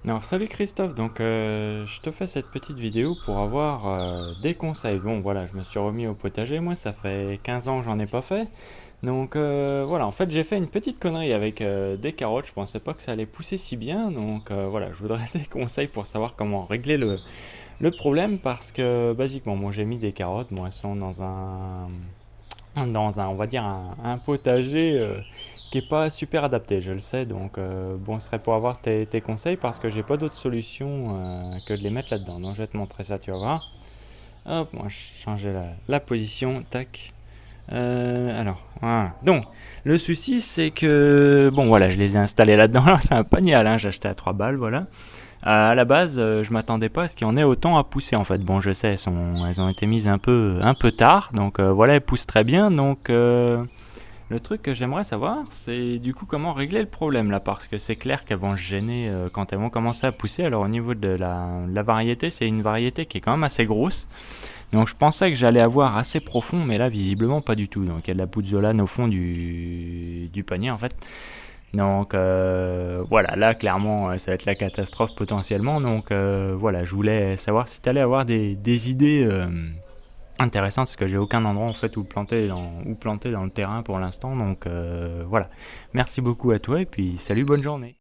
Alors salut Christophe, je te fais cette petite vidéo pour avoir des conseils. Bon voilà, je me suis remis au potager, moi ça fait 15 ans que j'en ai pas fait. Voilà, en fait j'ai fait une petite connerie avec des carottes, je pensais pas que ça allait pousser si bien. Voilà, je voudrais des conseils pour savoir comment régler le problème parce que basiquement, moi j'ai mis des carottes, moi elles sont on va dire un potager qui est pas super adapté, je le sais. Bon, ce serait pour avoir tes conseils parce que j'ai pas d'autre solution que de les mettre là-dedans. Donc, je vais te montrer ça, tu vas voir. Hop, moi, je changeais la position, tac. Voilà. Donc, le souci, c'est que, bon, voilà, je les ai installés là-dedans. Là, c'est un panier à linge acheté à 3 balles, voilà. À la base, je m'attendais pas à ce qu'il y en ait autant à pousser en fait. Bon, je sais, elles ont été mises un peu tard, voilà, elles poussent très bien. Le truc que j'aimerais savoir, c'est du coup comment régler le problème là, parce que c'est clair qu'elles vont se gêner quand elles vont commencer à pousser. Alors au niveau de la variété, c'est une variété qui est quand même assez grosse. Donc je pensais que j'allais avoir assez profond, mais là visiblement pas du tout. Donc il y a de la pouzzolane au fond du panier en fait. Voilà, là clairement ça va être la catastrophe potentiellement. Voilà, je voulais savoir si tu allais avoir des idées intéressantes, parce que j'ai aucun endroit en fait où planter dans le terrain pour l'instant. Voilà, merci beaucoup à toi et puis salut, bonne journée.